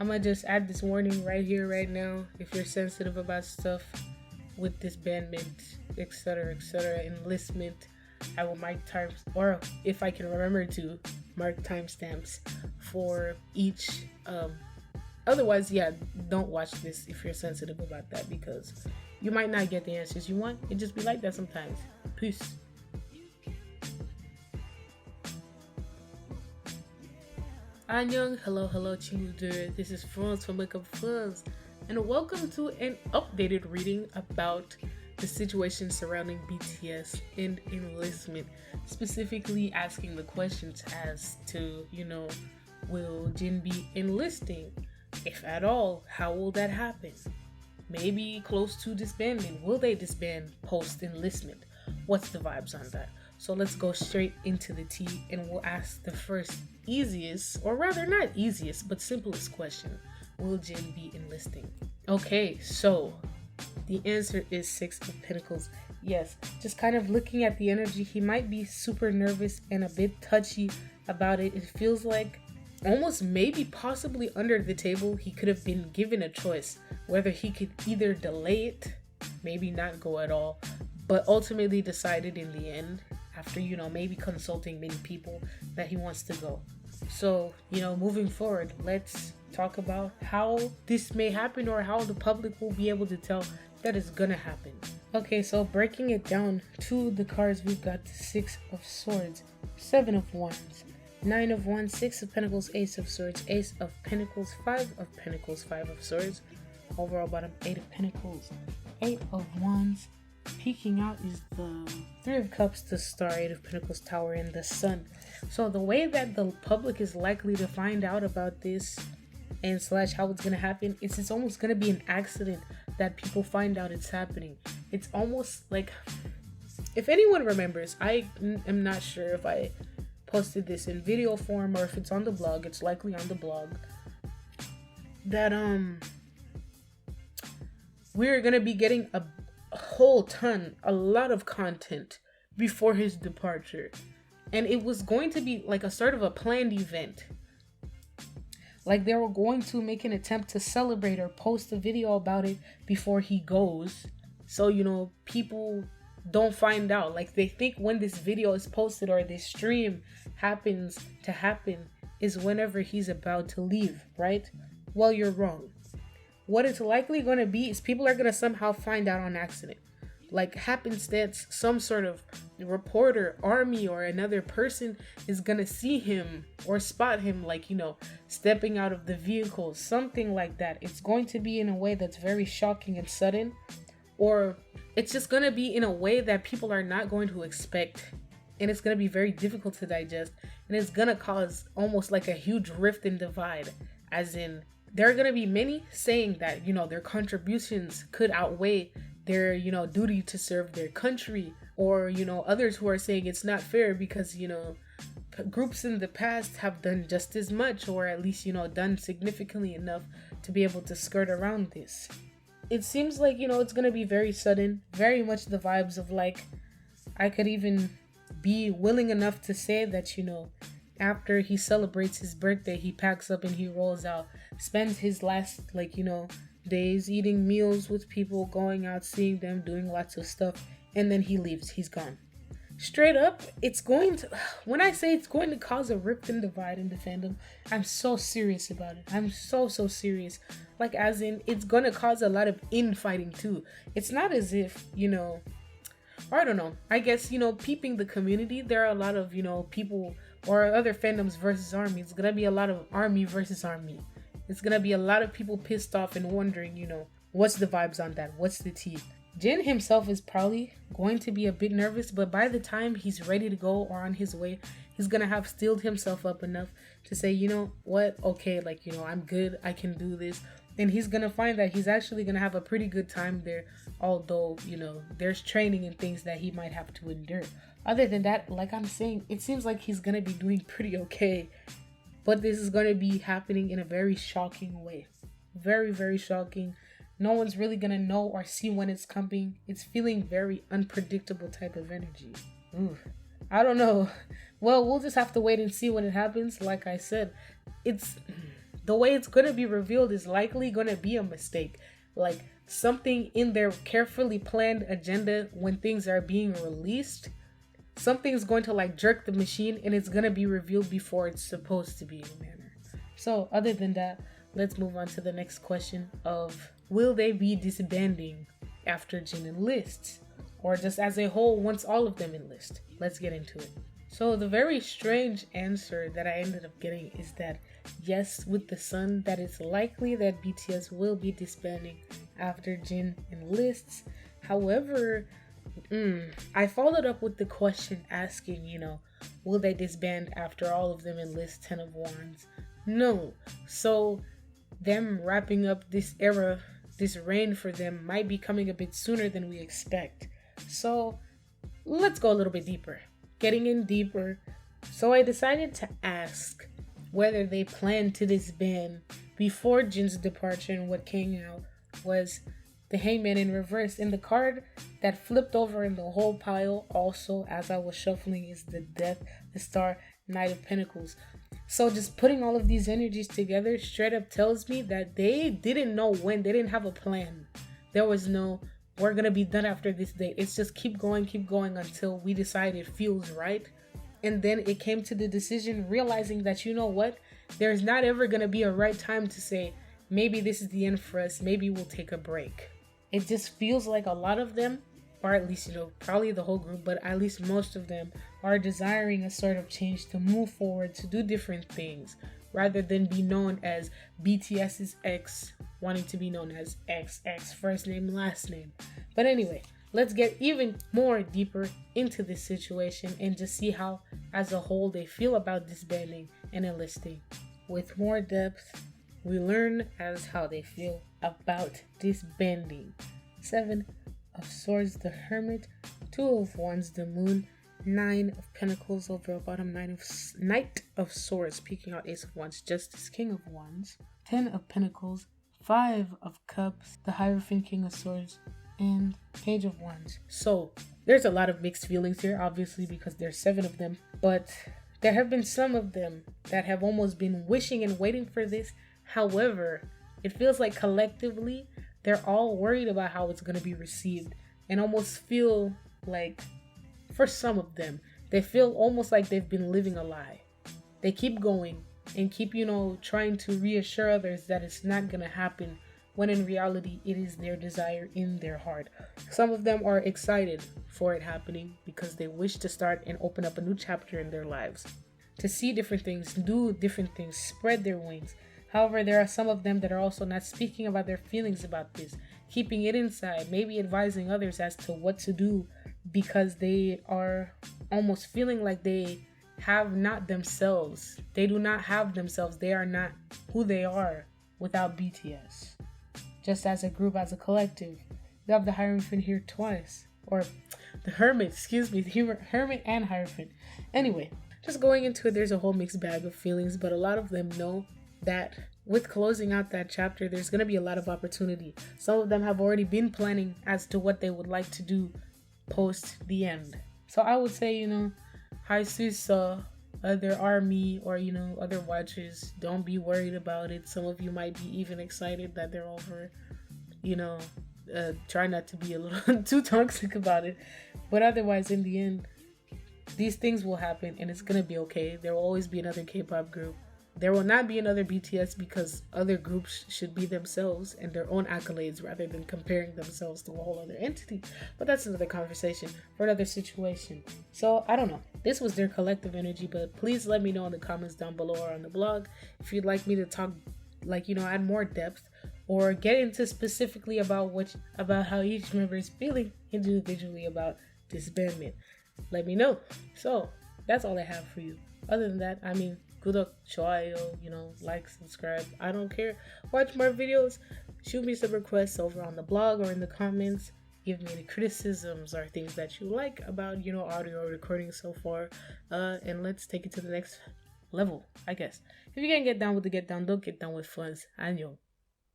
I'm gonna just add this warning right here, right now. If you're sensitive about stuff with disbandment, etc., enlistment, I will mark times, or if I can remember to mark timestamps for each. Otherwise, yeah, don't watch this if you're sensitive about that because you might not get the answers you want. It just be like that sometimes. Peace. Annyeong, hello, children. This is Franz from Wake Up Fuzz, and welcome to an updated reading about the situation surrounding BTS and enlistment, specifically asking the questions as to, will Jin be enlisting? If at all, how will that happen? Maybe close to disbandment. Will they disband post enlistment? What's the vibes on that? So let's go straight into the tea and we'll ask the first easiest, or rather not easiest, but simplest question. Will Jin be enlisting? Okay, so the answer is Six of Pentacles. Yes, just kind of looking at the energy, he might be super nervous and a bit touchy about it. It feels like almost maybe possibly under the table he could have been given a choice whether he could either delay it, maybe not go at all, but ultimately decided in the end after maybe consulting many people that he wants to go. So moving forward, let's talk about how this may happen or how the public will be able to tell that it's gonna happen. Okay, so breaking it down to the cards, we've got the Six of Swords, Seven of Wands, Nine of Wands, Six of Pentacles, Ace of Swords, Ace of Pentacles, Five of Pentacles, Five of Swords. Overall bottom, Eight of Pentacles, Eight of Wands. Peeking out is the Three of Cups, the Star, Eight of Pentacles, Tower, and the Sun. So the way that the public is likely to find out about this and slash how it's going to happen, it's almost going to be an accident that people find out it's happening. It's almost like, if anyone remembers, I am not sure if I posted this in video form or if it's on the blog. It's likely on the blog that we're going to be getting a lot of content before his departure, and it was going to be like a sort of a planned event. Like they were going to make an attempt to celebrate or post a video about it before he goes, so people don't find out. Like they think when this video is posted or this stream happens to happen is whenever he's about to leave, right? Well, you're wrong. What it's likely going to be is people are going to somehow find out on accident. Like happenstance, some sort of reporter, army, or another person is going to see him or spot him, like, stepping out of the vehicle, something like that. It's going to be in a way that's very shocking and sudden, or it's just going to be in a way that people are not going to expect. And it's going to be very difficult to digest. And it's going to cause almost like a huge rift and divide, as in, there are going to be many saying that, their contributions could outweigh their, duty to serve their country. Or, others who are saying it's not fair because, groups in the past have done just as much, or at least, done significantly enough to be able to skirt around this. It seems like, it's going to be very sudden, very much the vibes of like, I could even be willing enough to say that, after he celebrates his birthday, he packs up and he rolls out, spends his last, days eating meals with people, going out, seeing them, doing lots of stuff, and then he leaves. He's gone. Straight up, it's going to, when I say it's going to cause a rift and divide in the fandom, I'm so serious about it. I'm so serious. Like, as in, it's going to cause a lot of infighting too. It's not as if, or I don't know, I guess, peeping the community, there are a lot of, people or other fandoms versus army. It's gonna be a lot of army versus army. It's gonna be a lot of people pissed off and wondering, what's the vibes on that? What's the tea? Jin himself is probably going to be a bit nervous, but by the time he's ready to go or on his way, he's gonna have steeled himself up enough to say, what? Okay, I'm good. I can do this. And he's gonna find that he's actually gonna have a pretty good time there, although, there's training and things that he might have to endure. Other than that, like I'm saying, it seems like he's gonna be doing pretty okay. But this is gonna be happening in a very shocking way. Very, very shocking. No one's really gonna know or see when it's coming. It's feeling very unpredictable type of energy. Ooh, I don't know. Well, we'll just have to wait and see when it happens. Like I said, it's the way it's going to be revealed is likely going to be a mistake. Like something in their carefully planned agenda when things are being released, something's going to like jerk the machine and it's going to be revealed before it's supposed to be in a manner. So other than that, let's move on to the next question of, will they be disbanding after Jin enlists? Or just as a whole once all of them enlist? Let's get into it. So the very strange answer that I ended up getting is that yes, with the sun, that it's likely that BTS will be disbanding after Jin enlists. However, I followed up with the question asking, will they disband after all of them enlist 10 of Wands? No. So them wrapping up this era, this reign for them might be coming a bit sooner than we expect. So let's go a little bit deeper. Getting in deeper. So I decided to ask whether they plan to disband before Jin's departure, and what came out was the Hangman in reverse. And the card that flipped over in the whole pile also as I was shuffling is the Death, the Star, Knight of Pentacles. So just putting all of these energies together straight up tells me that they didn't know when. They didn't have a plan. There was no, we're going to be done after this date. It's just keep going until we decide it feels right. And then it came to the decision, realizing that, you know what, there's not ever going to be a right time to say, maybe this is the end for us. Maybe we'll take a break. It just feels like a lot of them, or at least, probably the whole group, but at least most of them are desiring a sort of change to move forward, to do different things, rather than be known as BTS's X, wanting to be known as XX, first name, last name. But anyway, let's get even more deeper into this situation and just see how, as a whole, they feel about disbanding and enlisting. With more depth, we learn as how they feel about disbanding. 7 of Swords, the Hermit. 2 of Wands, the Moon. 9 of Pentacles over bottom. Knight of Swords, peeking out Ace of Wands, Justice, King of Wands. 10 of Pentacles. 5 of Cups, the Hierophant, King of Swords, and Page of Wands. So there's a lot of mixed feelings here, obviously, because there's 7 of them, but there have been some of them that have almost been wishing and waiting for this. However, it feels like collectively they're all worried about how it's going to be received, and almost feel like, for some of them, they feel almost like they've been living a lie. They keep going and keep, trying to reassure others that it's not going to happen, when in reality it is their desire in their heart. Some of them are excited for it happening because they wish to start and open up a new chapter in their lives, to see different things, do different things, spread their wings. However, there are some of them that are also not speaking about their feelings about this, keeping it inside, maybe advising others as to what to do, because they are almost feeling like they have not themselves. They do not have themselves. They are not who they are without BTS. Just as a group, as a collective. We have the Hierophant here twice. Or the Hermit, excuse me. The Hermit and Hierophant. Anyway, just going into it, there's a whole mixed bag of feelings, but a lot of them know that with closing out that chapter, there's going to be a lot of opportunity. Some of them have already been planning as to what they would like to do post the end. So I would say, hi sis, other army or, other watchers, don't be worried about it. Some of you might be even excited that they're over, try not to be a little too toxic about it. But otherwise, in the end, these things will happen and it's going to be okay. There will always be another K-pop group. There will not be another BTS because other groups should be themselves and their own accolades rather than comparing themselves to a whole other entity. But that's another conversation for another situation. So I don't know. This was their collective energy, but please let me know in the comments down below or on the blog if you'd like me to talk, add more depth or get into specifically about how each member is feeling individually about disbandment. Let me know. So that's all I have for you. Other than that, 구독, 좋아요, like, subscribe. I don't care. Watch more videos. Shoot me some requests over on the blog or in the comments. Give me any criticisms or things that you like about, audio recording so far. And let's take it to the next level, I guess. If you can't get down with the get down, don't get down with funds. 안녕.